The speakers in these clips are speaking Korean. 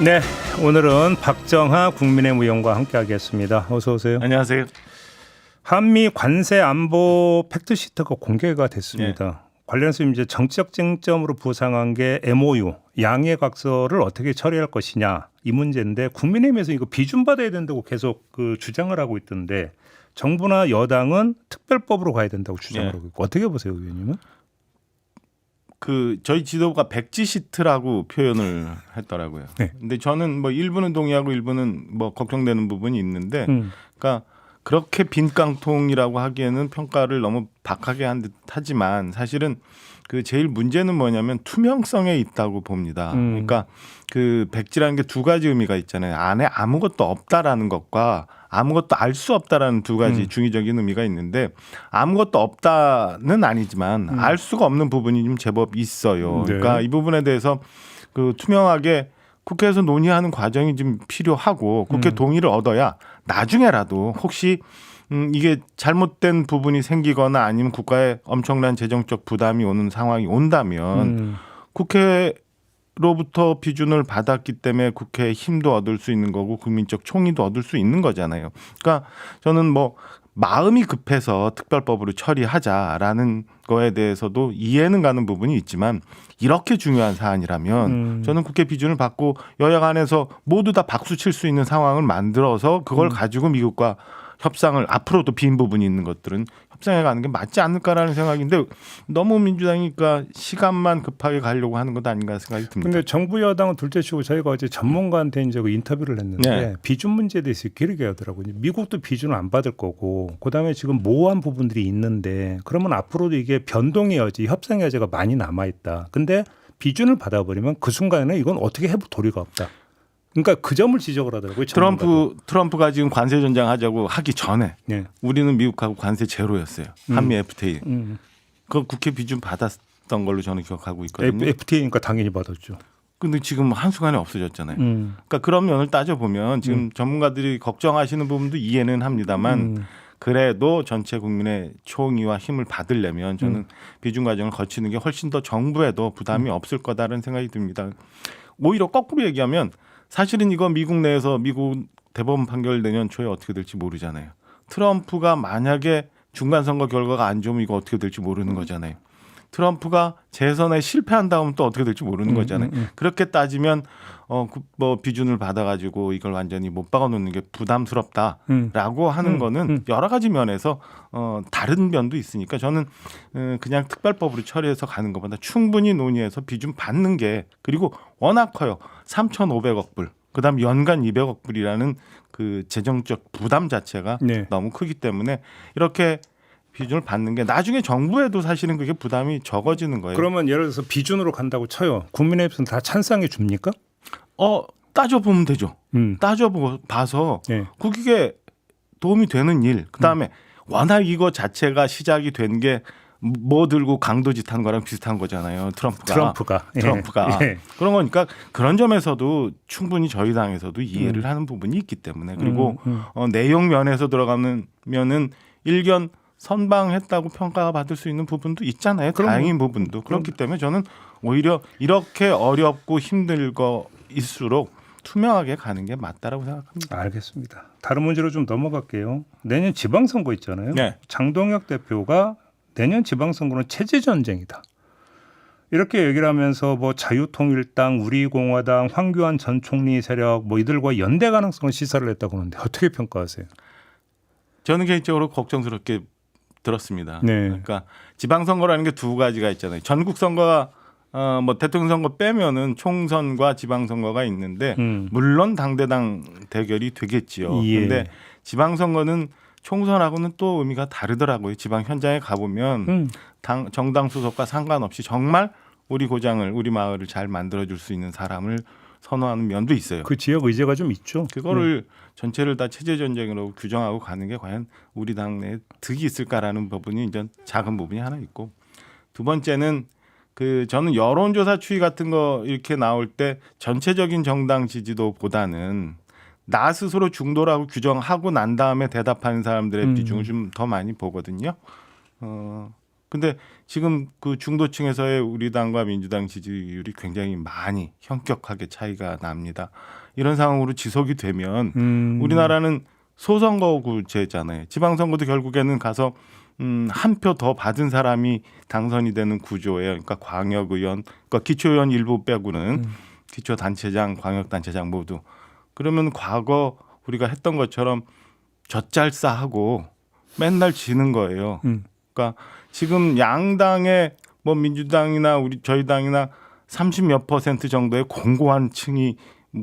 네, 오늘은 박정하 국민의힘 의원과 함께하겠습니다. 어서 오세요. 안녕하세요. 한미 관세 안보 팩트시트가 공개가 됐습니다. 관련해서 이제 정치적 쟁점으로 부상한 게 MOU 양해각서를 어떻게 처리할 것이냐 이 문제인데 국민의힘에서 이거 비준 받아야 된다고 계속 그 주장을 하고 있던데 정부나 여당은 특별법으로 가야 된다고 주장을 하고 있고 어떻게 보세요, 의원님은? 저희 지도부가 백지 시트라고 표현을 했더라고요. 네. 근데 저는 뭐 일부는 동의하고 일부는 뭐 걱정되는 부분이 있는데, 그러니까 그렇게 빈 깡통이라고 하기에는 평가를 너무 박하게 한 듯하지만 사실은 그 제일 문제는 뭐냐면 투명성에 있다고 봅니다. 그러니까 그 백지라는 게 두 가지 의미가 있잖아요. 안에 아무것도 없다라는 것과 아무것도 알 수 없다라는 두 가지 중의적인 의미가 있는데 아무것도 없다는 아니지만 알 수가 없는 부분이 좀 제법 있어요. 네. 그러니까 이 부분에 대해서 그 투명하게 국회에서 논의하는 과정이 좀 필요하고 국회 동의를 얻어야 나중에라도 혹시 이게 잘못된 부분이 생기거나 아니면 국가에 엄청난 재정적 부담이 오는 상황이 온다면 국회로부터 비준을 받았기 때문에 국회의 힘도 얻을 수 있는 거고 국민적 총의도 얻을 수 있는 거잖아요. 그러니까 저는 뭐 마음이 급해서 특별법으로 처리하자라는 거에 대해서도 이해는 가는 부분이 있지만 이렇게 중요한 사안이라면 저는 국회 비준을 받고 여야 간에서 모두 다 박수 칠 수 있는 상황을 만들어서 그걸 가지고 미국과 협상을 앞으로도 빈 부분이 있는 것들은 협상해 가는 게 맞지 않을까라는 생각인데 너무 민주당이니까 시간만 급하게 가려고 하는 것 아닌가 생각이 듭니다. 근데 정부 여당은 둘째치고 저희가 어제 전문가한테 이제 그 인터뷰를 했는데 비준 문제에 대해서 길게 하더라고요. 미국도 비준을 안 받을 거고 그다음에 지금 모호한 부분들이 있는데 그러면 앞으로도 이게 변동의 여지, 협상의 여지가 많이 남아 있다. 근데 비준을 받아버리면 그 순간에는 이건 어떻게 해볼 도리가 없다. 그러니까 그 점을 지적을 하더라고요. 트럼프가 지금 관세 전쟁하자고 하기 전에 우리는 미국하고 관세 제로였어요. 한미 FTA. 그 국회 비준 받았던 걸로 저는 기억하고 있거든요. FTA니까 당연히 받았죠. 근데 지금 한순간에 없어졌잖아요. 그러니까 그런 면을 따져보면 지금 전문가들이 걱정하시는 부분도 이해는 합니다만 그래도 전체 국민의 총의와 힘을 받으려면 저는 비준 과정을 거치는 게 훨씬 더 정부에도 부담이 없을 거다라는 생각이 듭니다. 오히려 거꾸로 얘기하면 사실은 이거 미국 내에서 미국 대법원 판결 내년 초에 어떻게 될지 모르잖아요. 트럼프가 만약에 중간선거 결과가 안 좋으면 이거 어떻게 될지 모르는 거잖아요. 트럼프가 재선에 실패한 다음 또 어떻게 될지 모르는 거잖아요. 그렇게 따지면 뭐 비준을 받아가지고 이걸 완전히 못 박아놓는 게 부담스럽다라고 하는 거는 여러 가지 면에서 다른 면도 있으니까 저는 그냥 특별법으로 처리해서 가는 것보다 충분히 논의해서 비준 받는 게 그리고 워낙 커요. 3,500억 불. 그다음 연간 200억 불이라는 그 재정적 부담 자체가 너무 크기 때문에 이렇게 비준을 받는 게 나중에 정부에도 사실은 그게 부담이 적어지는 거예요. 그러면 예를 들어서 비준으로 간다고 쳐요. 국민의힘은 다 찬성해 줍니까? 따져보면 되죠. 따져봐서 국익에 도움이 되는 일. 그다음에 워낙 이거 자체가 시작이 된 게 뭐 들고 강도짓 한 거랑 비슷한 거잖아요. 트럼프가. 그런 거니까 그런 점에서도 충분히 저희 당에서도 이해를 하는 부분이 있기 때문에 그리고 내용 면에서 들어가면은 일견 선방했다고 평가가 받을 수 있는 부분도 있잖아요. 다행인 부분도. 그렇기 때문에 저는 오히려 이렇게 어렵고 힘들 거일수록 투명하게 가는 게 맞다라고 생각합니다. 알겠습니다. 다른 문제로 좀 넘어갈게요. 내년 지방선거 있잖아요. 장동혁 대표가 내년 지방선거는 체제 전쟁이다. 이렇게 얘기를 하면서 뭐 자유통일당, 우리공화당, 황교안 전 총리 세력 뭐 이들과 연대 가능성을 시사를 했다고 하는데 어떻게 평가하세요? 저는 개인적으로 걱정스럽게 들었습니다. 그러니까 지방선거라는 게 두 가지가 있잖아요. 전국 선거가 뭐 대통령 선거 빼면은 총선과 지방선거가 있는데 물론 당대당 대결이 되겠지요. 그런데 지방선거는 총선하고는 또 의미가 다르더라고요. 지방 현장에 가보면 정당 소속과 상관없이 정말 우리 고장을 우리 마을을 잘 만들어줄 수 있는 사람을 선호하는 면도 있어요. 그 지역 의제가 좀 있죠. 그거를 전체를 다 체제 전쟁으로 규정하고 가는 게 과연 우리 당내에 득이 있을까라는 부분이 이제 작은 부분이 하나 있고 두 번째는 저는 여론조사 추이 같은 거 이렇게 나올 때 전체적인 정당 지지도보다는 나 스스로 중도라고 규정하고 난 다음에 대답하는 사람들의 비중을 좀 더 많이 보거든요. 근데 지금 그 중도층에서의 우리 당과 민주당 지지율이 굉장히 많이 현격하게 차이가 납니다. 이런 상황으로 지속이 되면 우리나라는 소선거구제잖아요. 지방선거도 결국에는 가서 한 표 더 받은 사람이 당선이 되는 구조예요. 그러니까 광역의원, 그러니까 기초의원 일부 빼고는 기초단체장, 광역단체장 모두. 그러면 과거 우리가 했던 것처럼 젖잘싸하고 맨날 지는 거예요. 그러니까 지금 양당의 뭐 민주당이나 저희 당이나 30몇 % 정도의 공고한 층이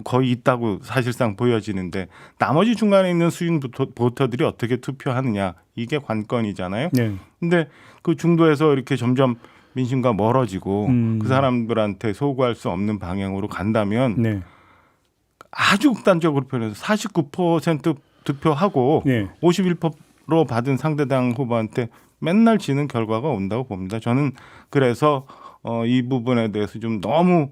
거의 있다고 사실상 보여지는데 나머지 중간에 있는 수인 보터들이 어떻게 투표하느냐 이게 관건이잖아요. 네. 근데 그 중도에서 이렇게 점점 민심과 멀어지고 그 사람들한테 소구할 수 없는 방향으로 간다면 네. 아주 극단적으로 표현해서 49% 득표하고 네. 51% 받은 상대당 후보한테 맨날 지는 결과가 온다고 봅니다. 저는 그래서 이 부분에 대해서 좀 너무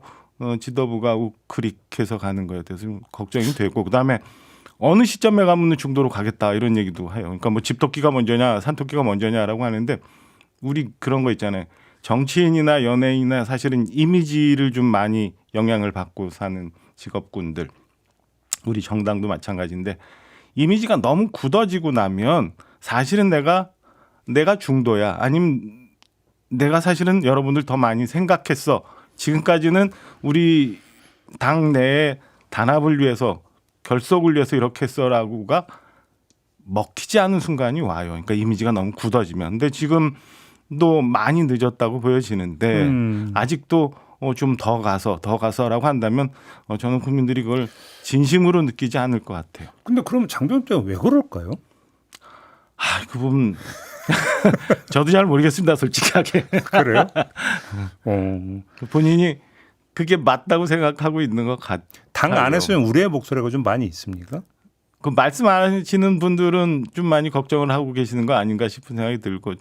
지도부가 우크릭해서 가는 거에 대해서 좀 걱정이 되고 그다음에 어느 시점에 가면 중도로 가겠다 이런 얘기도 해요. 그러니까 뭐 집토끼가 먼저냐 산토끼가 먼저냐라고 하는데 우리 그런 거 있잖아요. 정치인이나 연예인이나 사실은 이미지를 좀 많이 영향을 받고 사는 직업군들 우리 정당도 마찬가지인데 이미지가 너무 굳어지고 나면 사실은 내가 중도야 아니면 내가 사실은 여러분들 더 많이 생각했어. 지금까지는 우리 당 내에 단합을 위해서 결속을 위해서 이렇게 했어라고가 먹히지 않은 순간이 와요. 그러니까 이미지가 너무 굳어지면. 근데 지금도 많이 늦었다고 보여지는데 아직도 좀 더 가서라고 한다면 저는 국민들이 그걸 진심으로 느끼지 않을 것 같아요. 근데 그럼 장병태가 왜 그럴까요? 그 부분 저도 잘 모르겠습니다. 솔직하게. 그래요? 본인이 그게 맞다고 생각하고 있는 것 같아요. 당 안에서는 우리의 목소리가 좀 많이 있습니까? 그 말씀 안 하시는 분들은 좀 많이 걱정을 하고 계시는 거 아닌가 싶은 생각이 들고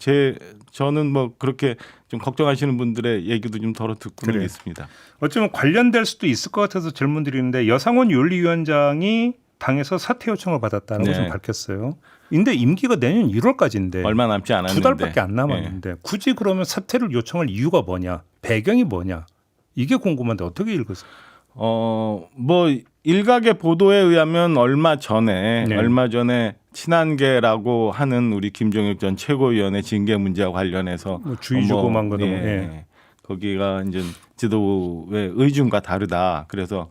저는 뭐 그렇게 좀 걱정하시는 분들의 얘기도 좀 덜어 듣고는 그래요. 있습니다. 어쩌면 관련될 수도 있을 것 같아서 질문 드리는데 여상원 윤리위원장이 당에서 사퇴 요청을 받았다는 네. 걸 좀 밝혔어요. 근데 임기가 내년 1월까지인데 얼마 남지 않았는데 2달밖에 안 남았는데 굳이 그러면 사퇴를 요청할 이유가 뭐냐? 배경이 뭐냐? 이게 궁금한데 어떻게 읽으세요? 뭐 일각의 보도에 의하면 얼마 전에 친한계라고 하는 우리 김종혁 전 최고위원의 징계 문제와 관련해서 뭐 주의 주고 만 거는 거기가 이제 지도부의 의중과 다르다. 그래서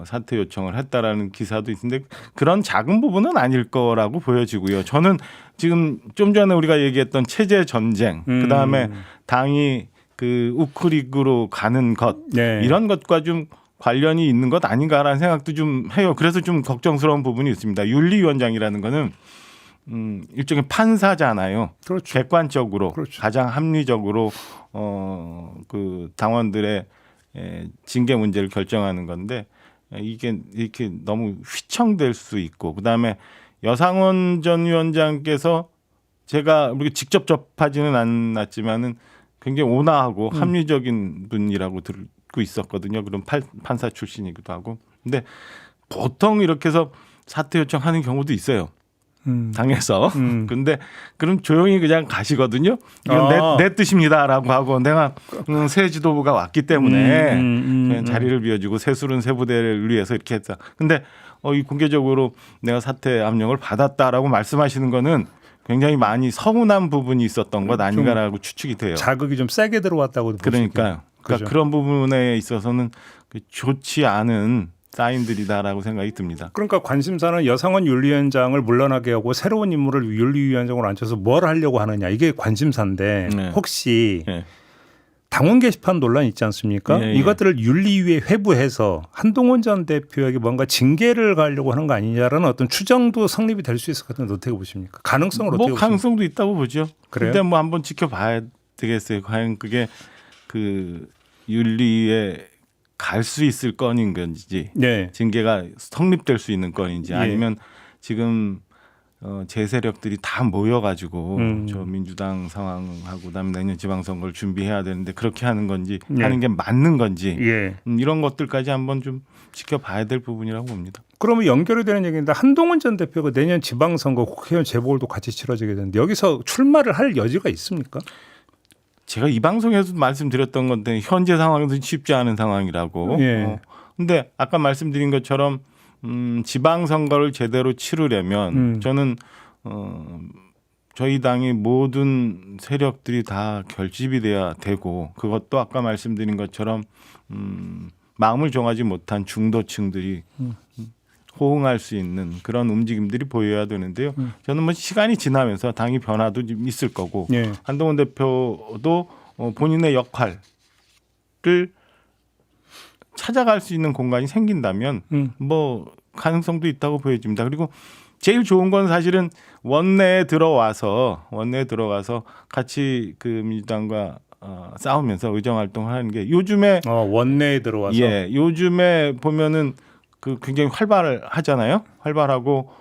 사퇴 요청을 했다라는 기사도 있는데 그런 작은 부분은 아닐 거라고 보여지고요. 저는 지금 좀 전에 우리가 얘기했던 체제 전쟁, 그다음에 당이 그 우크릭으로 가는 것 이런 것과 좀 관련이 있는 것 아닌가라는 생각도 좀 해요. 그래서 좀 걱정스러운 부분이 있습니다. 윤리위원장이라는 거는 일종의 판사잖아요. 그렇죠. 객관적으로 그렇죠. 가장 합리적으로 그 당원들의 징계 문제를 결정하는 건데 이게 이렇게 너무 휘청될 수 있고 그다음에 여상원 전 위원장께서 제가 우리가 직접 접하지는 않았지만은 굉장히 온화하고 합리적인 분이라고 듣고 있었거든요. 그럼 판사 출신이기도 하고. 근데 보통 이렇게 해서 사퇴 요청하는 경우도 있어요. 당에서. 근데 그럼 조용히 그냥 가시거든요. 이건 내 뜻입니다라고 하고 내가 새 지도부가 왔기 때문에 그냥 자리를 비워주고 새술은 새 부대를 위해서 이렇게 했다. 근데 이 공개적으로 내가 사퇴 압력을 받았다라고 말씀하시는 거는 굉장히 많이 서운한 부분이 있었던 것 아닌가라고 추측이 돼요. 자극이 좀 세게 들어왔다고 그러니까요. 그러니까 그런 부분에 있어서는 좋지 않은 사인들이다라고 생각이 듭니다. 그러니까 관심사는 여상원 윤리위원장을 물러나게 하고 새로운 인물을 윤리위원장으로 앉혀서 뭘 하려고 하느냐 이게 관심사인데 혹시 당원 게시판 논란 있지 않습니까? 이것들을 윤리위에 회부해서 한동훈 전 대표에게 뭔가 징계를 가려고 하는 거 아니냐라는 어떤 추정도 성립이 될 수 있을 것 같은데 어떻게 보십니까? 가능성을 어떻게 보십니까? 가능성도 있다고 보죠. 그래요? 근데 뭐 한번 지켜봐야 되겠어요. 과연 그게 그 윤리에 갈 수 있을 건인 건지 징계가 성립될 수 있는 건인지 아니면 지금 제 세력들이 다 모여가지고 저 민주당 상황하고 그다음에 내년 지방선거를 준비해야 되는데 그렇게 하는 건지 하는 게 맞는 건지 이런 것들까지 한번 좀 지켜봐야 될 부분이라고 봅니다. 그러면 연결이 되는 얘기인데 한동훈 전 대표가 내년 지방선거 국회의원 재보궐도 같이 치러지게 되는데 여기서 출마를 할 여지가 있습니까? 제가 이 방송에서도 말씀드렸던 건데 현재 상황은 쉽지 않은 상황이라고. 예. 근데 아까 말씀드린 것처럼 지방선거를 제대로 치르려면 저는 저희 당의 모든 세력들이 다 결집이 돼야 되고 그것도 아까 말씀드린 것처럼 마음을 정하지 못한 중도층들이 호응할 수 있는 그런 움직임들이 보여야 되는데요. 저는 뭐 시간이 지나면서 당이 변화도 좀 있을 거고 예. 한동훈 대표도 본인의 역할을 찾아갈 수 있는 공간이 생긴다면 뭐 가능성도 있다고 보여집니다. 그리고 제일 좋은 건 사실은 원내에 들어가서 같이 그 민주당과 싸우면서 의정 활동을 하는 게 요즘에 원내에 들어와서 예, 요즘에 보면은 그 굉장히 활발하잖아요. 활발하고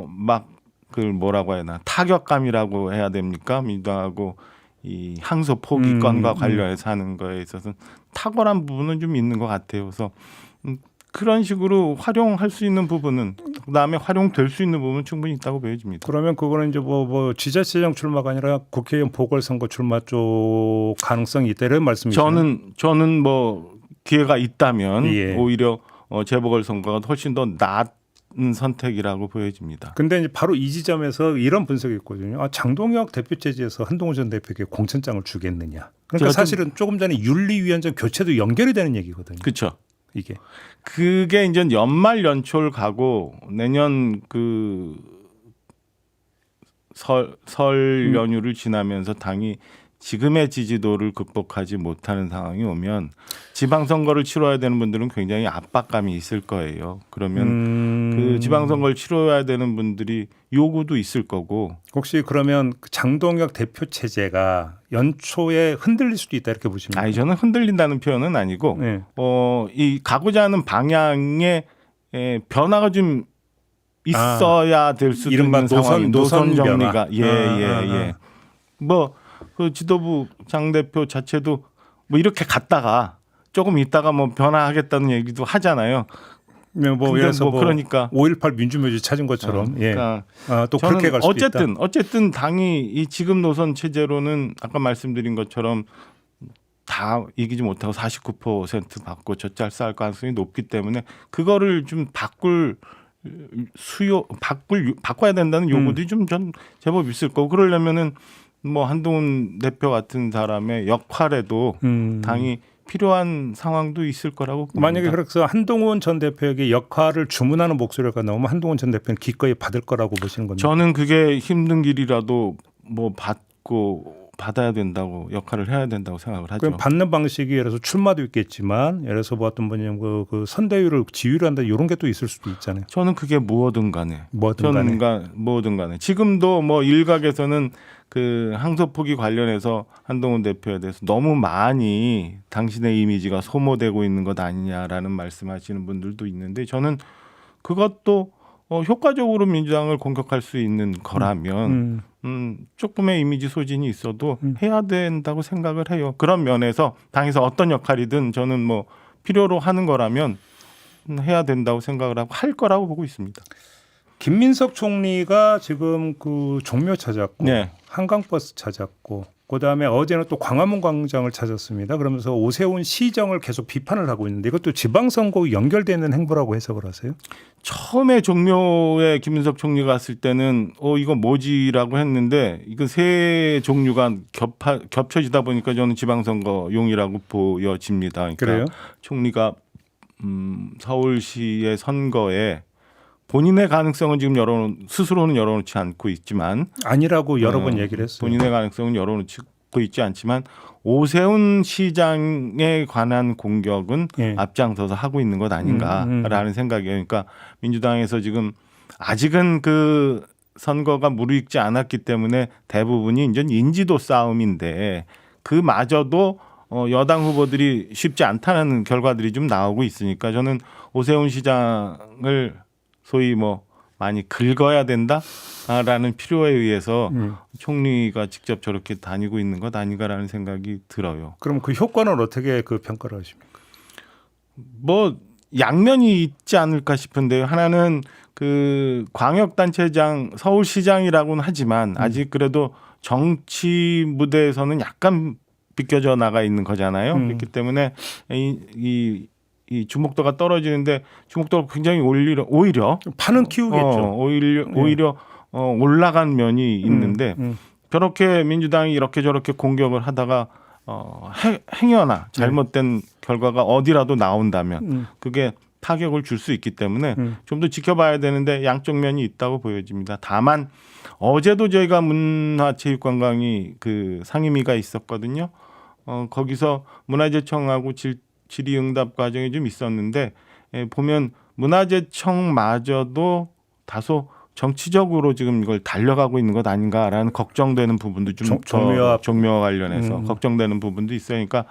막 그걸 뭐라고 해야 하나 타격감이라고 해야 됩니까? 민주당하고 이 항소 포기권과 관련해서 하는 거에 있어서는 탁월한 부분은 좀 있는 것 같아요. 그래서 그런 식으로 활용할 수 있는 부분은 그다음에 활용될 수 있는 부분은 충분히 있다고 보여집니다. 그러면 그거는 이제 뭐 지자체장 출마가 아니라 국회의원 보궐선거 출마 쪽 가능성이 있다 이런 말씀이시죠? 저는 뭐 기회가 있다면 예. 오히려 재보궐선거가 훨씬 더 나은 선택이라고 보여집니다. 근데 이제 바로 이 지점에서 이런 분석이 있거든요. 장동혁 대표 체제에서 한동훈 전 대표에게 공천장을 주겠느냐. 그러니까 사실은 조금 전에 윤리위원장 교체도 연결이 되는 얘기거든요. 그렇죠. 이게 그게 이제 연말 연초를 가고 내년 그 설 연휴를 지나면서 당이 지금의 지지도를 극복하지 못하는 상황이 오면 지방선거를 치러야 되는 분들은 굉장히 압박감이 있을 거예요. 그러면 그 지방선거를 치러야 되는 분들이 요구도 있을 거고. 혹시 그러면 장동혁 대표 체제가 연초에 흔들릴 수도 있다 이렇게 보십니까? 아니 저는 흔들린다는 표현은 아니고 네. 이 가고자 하는 방향에 변화가 좀 있어야 될 수도 있는 상황. 노선 정리가 예. 뭐 그 지도부 장 대표 자체도 뭐 이렇게 갔다가 조금 있다가 뭐 변화하겠다는 얘기도 하잖아요. 뭐 예를 들어서 뭐 그러니까 5.18 민주묘지 찾은 것처럼 그러니까 또 그렇게 갈 수도 있다. 어쨌든 당이 이 지금 노선 체제로는 아까 말씀드린 것처럼 다 이기지 못하고 49% 받고 젖잘 쌓을 가능성이 높기 때문에 그거를 좀 바꿔야 된다는 요구들이 좀 전 제법 있을 거고 그러려면은 뭐 한동훈 대표 같은 사람의 역할에도 당이 필요한 상황도 있을 거라고 봅니다. 만약에 그래서 한동훈 전 대표에게 역할을 주문하는 목소리가 나오면 한동훈 전 대표는 기꺼이 받을 거라고 보시는 겁니까? 저는 그게 힘든 길이라도 뭐 받아야 된다고 역할을 해야 된다고 생각을 하죠. 그럼 받는 방식이 예를 들어서 출마도 있겠지만 예를 들어서 뭐 어떤 분이 그 선대위를 지휘를 한다 이런 게 또 있을 수도 있잖아요. 저는 그게 뭐든 간에 뭐든 간에 지금도 뭐 일각에서는 그 항소 포기 관련해서 한동훈 대표에 대해서 너무 많이 당신의 이미지가 소모되고 있는 것 아니냐라는 말씀하시는 분들도 있는데 저는 그것도 효과적으로 민주당을 공격할 수 있는 거라면 조금의 이미지 소진이 있어도 해야 된다고 생각을 해요. 그런 면에서 당에서 어떤 역할이든 저는 뭐 필요로 하는 거라면 해야 된다고 생각을 하고 할 거라고 보고 있습니다. 김민석 총리가 지금 그 종묘 찾았고 네. 한강버스 찾았고 그다음에 어제는 또 광화문 광장을 찾았습니다. 그러면서 오세훈 시정을 계속 비판을 하고 있는데 이것도 지방선거 연결되는 행보라고 해석을 하세요? 처음에 종묘에 김민석 총리가 갔을 때는 이거 뭐지라고 했는데 이거 세 종류가 겹쳐지다 보니까 저는 지방선거용이라고 보여집니다. 그러니까 그래요? 총리가 서울시의 선거에 본인의 가능성은 지금 스스로는 열어놓지 않고 있지만 아니라고 여러 번 얘기를 했어요. 본인의 가능성은 열어놓고 있지 않지만 오세훈 시장에 관한 공격은 앞장서서 하고 있는 것 아닌가라는 생각이에요. 그러니까 민주당에서 지금 아직은 그 선거가 무르익지 않았기 때문에 대부분이 이제 인지도 싸움인데 그마저도 여당 후보들이 쉽지 않다는 결과들이 좀 나오고 있으니까 저는 오세훈 시장을 소위 뭐 많이 긁어야 된다라는 필요에 의해서 총리가 직접 저렇게 다니고 있는 것 아닌가라는 생각이 들어요. 그럼 그 효과는 어떻게 그 평가를 하십니까? 뭐 양면이 있지 않을까 싶은데요. 하나는 그 광역단체장 서울시장이라고는 하지만 아직 그래도 정치 무대에서는 약간 비껴져 나가 있는 거잖아요. 음. 그렇기 때문에 이 주목도가 떨어지는데 주목도가 굉장히 오히려 판은 키우겠죠. 오히려 올라간 면이 있는데 음. 저렇게 민주당이 이렇게 저렇게 공격을 하다가 행여나 잘못된 결과가 어디라도 나온다면 그게 타격을 줄 수 있기 때문에 좀 더 지켜봐야 되는데 양쪽 면이 있다고 보여집니다. 다만 어제도 저희가 문화체육관광이 그 상임위가 있었거든요. 거기서 문화재청하고 질의응답 과정이 좀 있었는데 보면 문화재청마저도 다소 정치적으로 지금 이걸 달려가고 있는 것 아닌가라는 걱정되는 부분도 좀 종묘와 관련해서 걱정되는 부분도 있으니까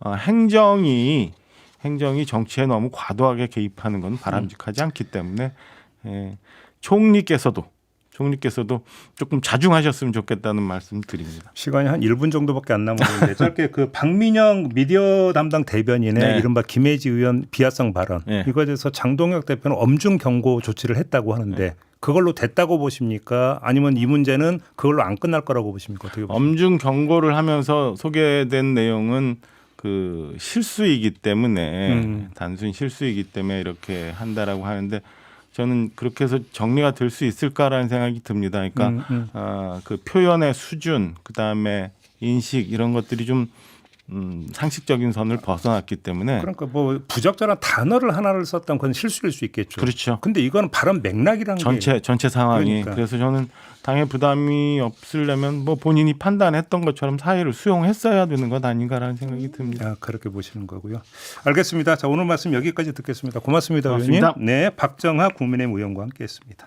행정이 정치에 너무 과도하게 개입하는 건 바람직하지 않기 때문에 총리께서도 조금 자중하셨으면 좋겠다는 말씀 드립니다. 시간이 한 1분 정도밖에 안 남았는데 짧게 그 박민영 미디어 담당 대변인의 이른바 김혜지 의원 비하성 발언 이거에 대해서 장동혁 대표는 엄중 경고 조치를 했다고 하는데 그걸로 됐다고 보십니까? 아니면 이 문제는 그걸로 안 끝날 거라고 보십니까? 어떻게 보십니까? 엄중 경고를 하면서 소개된 내용은 그 실수이기 때문에 단순 실수이기 때문에 이렇게 한다라고 하는데 저는 그렇게 해서 정리가 될 수 있을까라는 생각이 듭니다. 그러니까 그 표현의 수준, 그 다음에 인식 이런 것들이 좀 상식적인 선을 벗어났기 때문에 그러니까 뭐 부적절한 단어를 하나를 썼던 건 실수일 수 있겠죠. 그렇죠. 근데 이거는 발언 맥락이라는 게 전체 상황이 그러니까. 그래서 저는 당의 부담이 없으려면 뭐 본인이 판단했던 것처럼 사회를 수용했어야 되는 것 아닌가라는 생각이 듭니다. 그렇게 보시는 거고요. 알겠습니다. 자, 오늘 말씀 여기까지 듣겠습니다. 고맙습니다, 고맙습니다. 의원님. 네, 박정하 국민의힘 의원과 함께했습니다.